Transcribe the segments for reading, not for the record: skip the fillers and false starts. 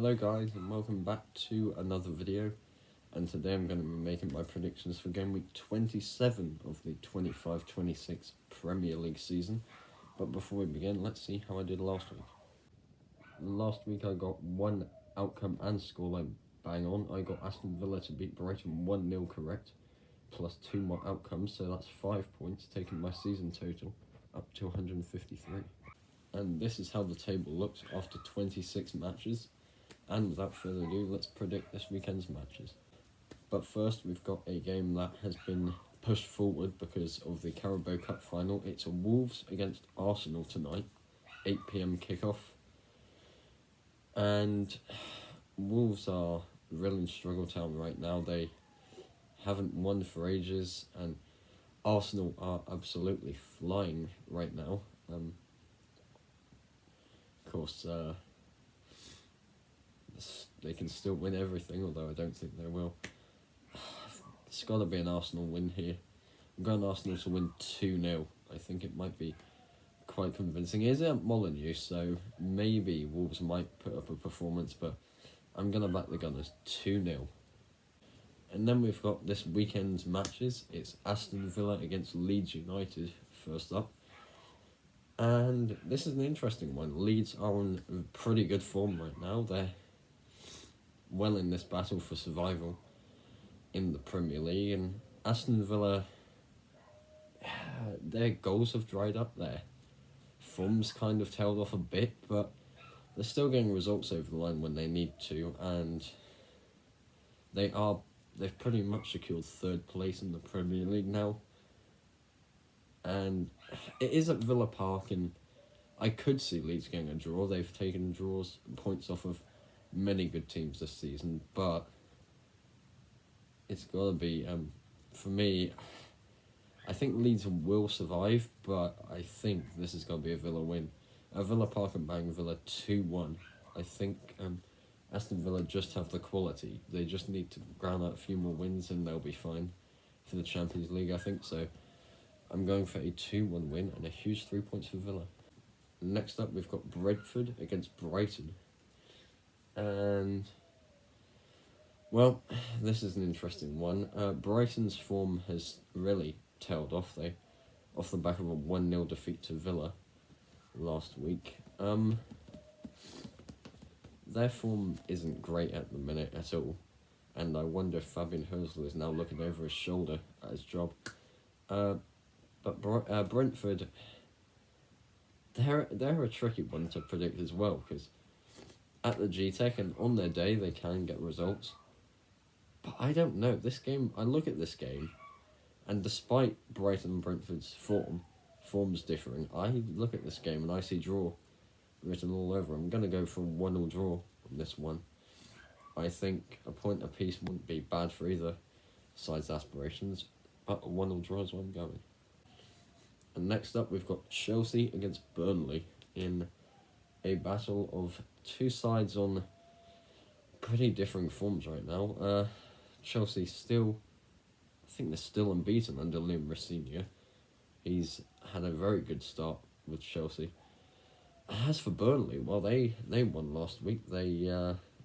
Hello guys and welcome back to another video, and today I'm going to be making my predictions for Game Week 27 of the 25-26 Premier League season. But before we begin, let's see how I did last week. Last week I got one outcome and scoreline bang on. I got Aston Villa to beat Brighton 1-0 correct, plus 2 more outcomes, so that's 5 points, taking my season total up to 153. And this is how the table looks after 26 matches. And without further ado, let's predict this weekend's matches. But first, we've got a game that has been pushed forward because of the Carabao Cup final. It's a Wolves against Arsenal tonight, 8 PM kickoff. And Wolves are really in struggle town right now. They haven't won for ages, and Arsenal are absolutely flying right now. Of course, they can still win everything, although I don't think they will. It's got to be an Arsenal win here. I'm going Arsenal to win 2-0. I think it might be quite convincing. It is at Molineux, so maybe Wolves might put up a performance, but I'm going to back the Gunners 2-0. And then we've got this weekend's matches. It's Aston Villa against Leeds United first up. And this is an interesting one. Leeds are in pretty good form right now. They're well in this battle for survival in the Premier League, and Aston Villa, their goals have dried up there. Form's kind of tailed off a bit, but they're still getting results over the line when they need to, and they've pretty much secured third place in the Premier League now. And it is at Villa Park, and I could see Leeds getting a draw. They've taken draws and points off of many good teams this season, but it's got to be, for me, I think Leeds will survive, but I think this is going to be a Villa win. Villa Park and bang Villa 2-1. I think Aston Villa just have the quality. They just need to ground out a few more wins and they'll be fine for the Champions League, I think. So I'm going for a 2-1 win and a huge 3 points for Villa. Next up, we've got Brentford against Brighton. And, well, this is an interesting one. Brighton's form has really tailed off. Off the back of a 1-0 defeat to Villa last week. Their form isn't great at the minute at all. And I wonder if Fabian Herzl is now looking over his shoulder at his job. But Brentford, they're a tricky one to predict as well, because at the G-Tech and on their day they can get results. But I don't know. This game, I look at this game, and despite Brighton and Brentford's form's differing, I look at this game and I see draw written all over. I'm going to go for a 1-1 draw on this one. I think a point apiece wouldn't be bad for either side's aspirations, but a 1-1 draw is where I'm going. And next up, we've got Chelsea against Burnley in a battle of two sides on pretty differing forms right now. Chelsea I think they're still unbeaten under Liam Rosenior. He's had a very good start with Chelsea. As for Burnley, well, they won last week. They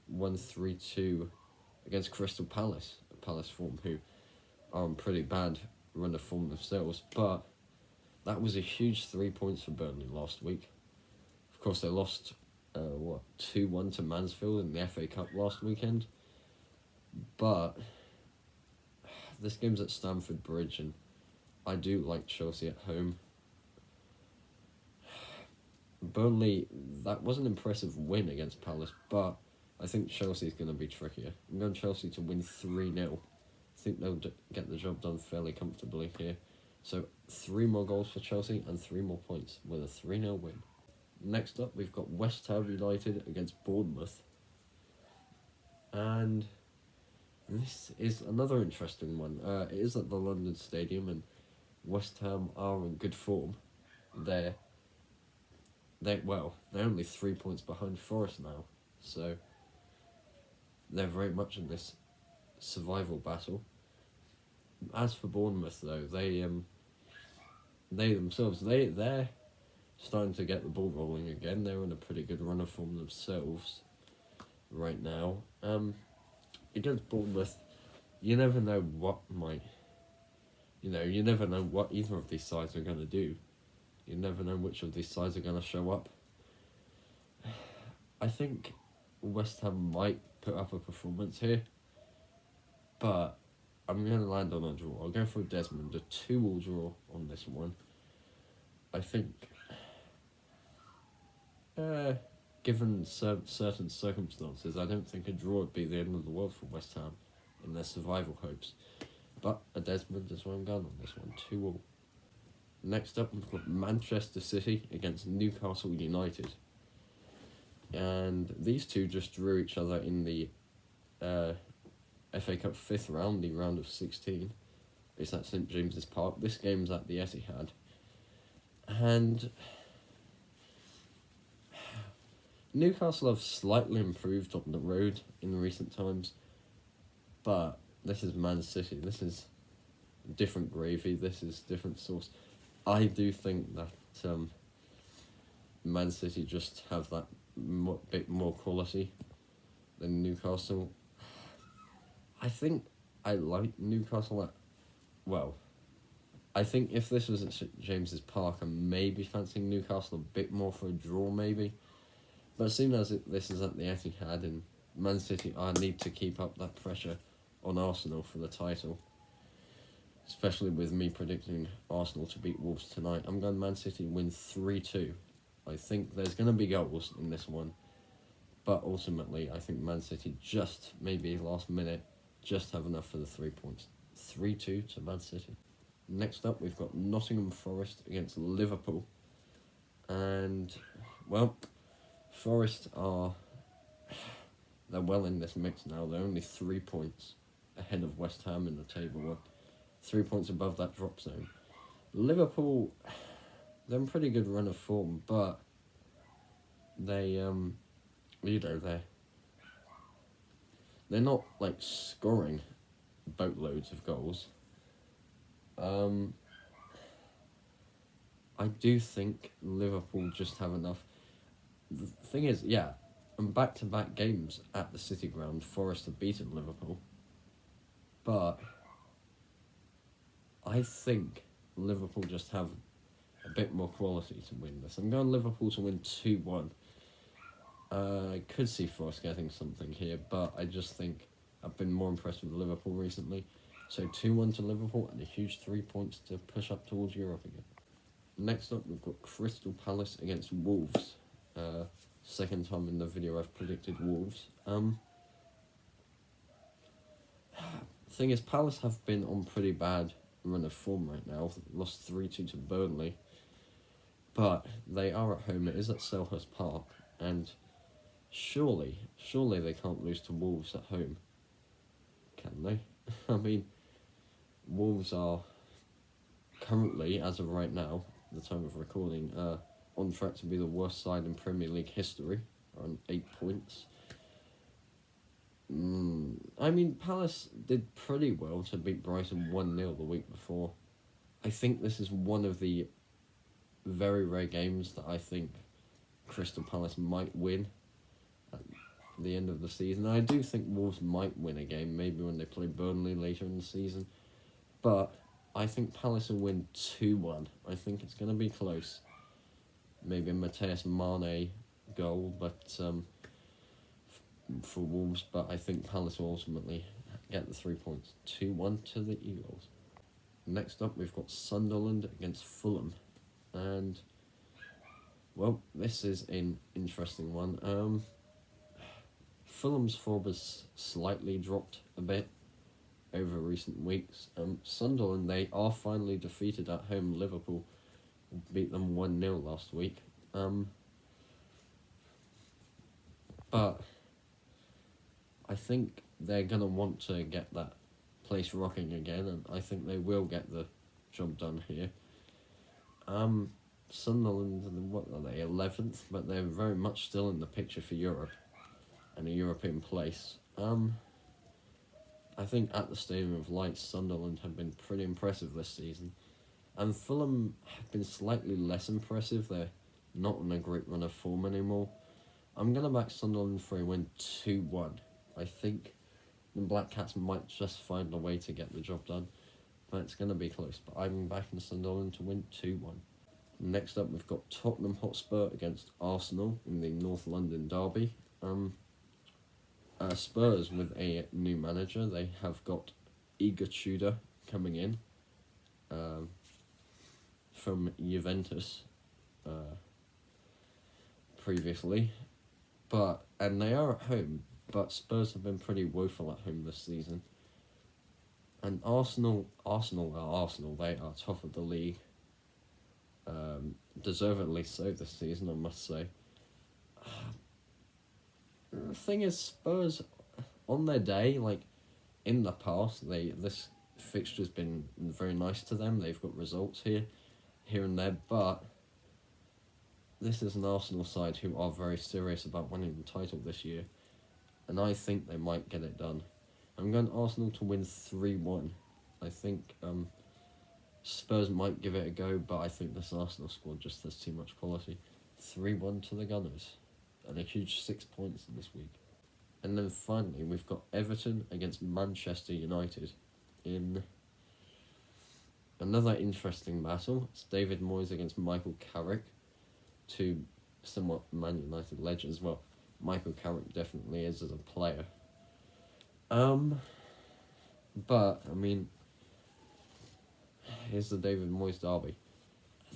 won 3-2 against Crystal Palace, Palace form, who are on pretty bad run of form themselves, but that was a huge 3 points for Burnley last week. Of course, they lost 2-1 to Mansfield in the FA Cup last weekend. But this game's at Stamford Bridge, and I do like Chelsea at home. Burnley, that was an impressive win against Palace, but I think Chelsea's going to be trickier. I'm going Chelsea to win 3-0. I think they'll get the job done fairly comfortably here. So 3 more goals for Chelsea and 3 more points with a 3-0 win. Next up, we've got West Ham United against Bournemouth. And this is another interesting one. It is at the London Stadium, and West Ham are in good form. They're only 3 points behind Forest now, so they're very much in this survival battle. As for Bournemouth, though, they're starting to get the ball rolling again. They're in a pretty good run of form themselves. right now. Against Bournemouth, you never know what might. You never know what either of these sides are going to do. You never know which of these sides are going to show up. I think West Ham might put up a performance here, but I'm going to land on a draw. I'll go for Desmond, a 2-2 draw on this one. I think, given certain circumstances, I don't think a draw would be the end of the world for West Ham in their survival hopes. But a Desmond is where I'm going on this one, 2-2. Next up, we've got Manchester City against Newcastle United. And these two just drew each other in the FA Cup 5th round, the round of 16. It's at St James's Park. This game's at the Etihad. And Newcastle have slightly improved on the road in recent times. But this is Man City. This is different gravy. This is different sauce. I do think that Man City just have that bit more quality than Newcastle. I think I like Newcastle I think if this was at St James's Park, I may be fancying Newcastle a bit more for a draw maybe. But as soon as this is at the Etihad and Man City, I need to keep up that pressure on Arsenal for the title. Especially with me predicting Arsenal to beat Wolves tonight. I'm going Man City win 3-2. I think there's going to be goals in this one. But ultimately, I think Man City just, maybe last minute, just have enough for the 3 points. 3-2 to Man City. Next up, we've got Nottingham Forest against Liverpool. And, well, Forest they're well in this mix now. They're only 3 points ahead of West Ham in the table. 3 points above that drop zone. Liverpool, they're in pretty good run of form, but they, they're not, like, scoring boatloads of goals. I do think Liverpool just have enough. The thing is, in back-to-back games at the City Ground, Forest have beaten Liverpool. But I think Liverpool just have a bit more quality to win this. I'm going Liverpool to win 2-1. I could see Forest getting something here, but I just think I've been more impressed with Liverpool recently. So 2-1 to Liverpool and a huge 3 points to push up towards Europe again. Next up, we've got Crystal Palace against Wolves. Second time in the video I've predicted Wolves. Thing is, Palace have been on pretty bad run of form right now. Lost 3-2 to Burnley. But they are at home. It is at Selhurst Park. And surely they can't lose to Wolves at home. Can they? I mean, Wolves are currently, as of right now, the time of recording, on track to be the worst side in Premier League history, on 8 points. I mean, Palace did pretty well to beat Brighton 1-0 the week before. I think this is one of the very rare games that I think Crystal Palace might win at the end of the season. I do think Wolves might win a game, maybe when they play Burnley later in the season. But I think Palace will win 2-1. I think it's going to be close. Maybe a Mateus Mane goal, but for Wolves. But I think Palace will ultimately get the 3 points. 2-1 to the Eagles. Next up, we've got Sunderland against Fulham. And, well, this is an interesting one. Fulham's form has slightly dropped a bit over recent weeks. Sunderland, they are finally defeated at home. Liverpool beat them 1-0 last week. But I think they're going to want to get that place rocking again, and I think they will get the job done here. Sunderland, what are they, 11th? But they're very much still in the picture for Europe and a European place. I think at the Stadium of Light, Sunderland have been pretty impressive this season. And Fulham have been slightly less impressive. They're not on a great run of form anymore. I'm going to back Sunderland for a win 2-1. I think the Black Cats might just find a way to get the job done, but it's going to be close. But I'm backing Sunderland to win 2-1. Next up, we've got Tottenham Hotspur against Arsenal in the North London derby. Spurs with a new manager. They have got Igor Tudor coming in from Juventus previously, and they are at home, but Spurs have been pretty woeful at home this season. And Arsenal are Arsenal. They are top of the league. Deservedly so this season, I must say. The thing is, Spurs, on their day, like in the past, this fixture's been very nice to them. They've got results here and there, but this is an Arsenal side who are very serious about winning the title this year, and I think they might get it done. I'm going Arsenal to win 3-1. I think Spurs might give it a go, but I think this Arsenal squad just has too much quality. 3-1 to the Gunners, and a huge 6 points this week. And then finally, we've got Everton against Manchester United in another interesting battle. It's David Moyes against Michael Carrick, two somewhat Man United legends. Well, Michael Carrick definitely is as a player. But, I mean, here's the David Moyes derby.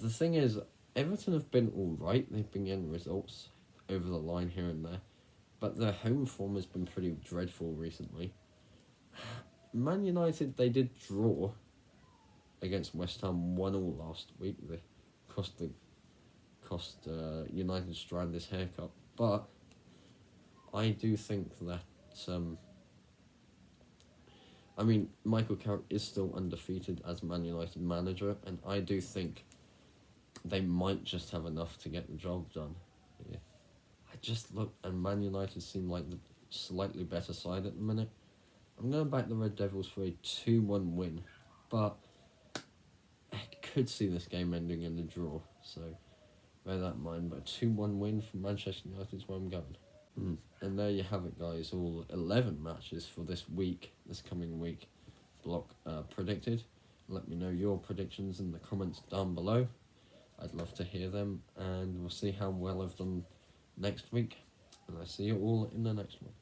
The thing is, Everton have been alright. They've been getting results over the line here and there, but their home form has been pretty dreadful recently. Man United, they did draw against West Ham 1-1 last week. They cost United Strand this haircut, but I do think that Michael Carrick is still undefeated as Man United manager, and I do think they might just have enough to get the job done. Yeah. I just look, and Man United seem like the slightly better side at the minute. I'm going to back the Red Devils for a 2-1 win, but I could see this game ending in a draw, so bear that in mind. But a 2-1 win for Manchester United is where I'm going. And there you have it, guys. All 11 matches for this coming week block predicted. Let me know your predictions in the comments down below. I'd love to hear them, and we'll see how well I've done next week. And I'll see you all in the next one.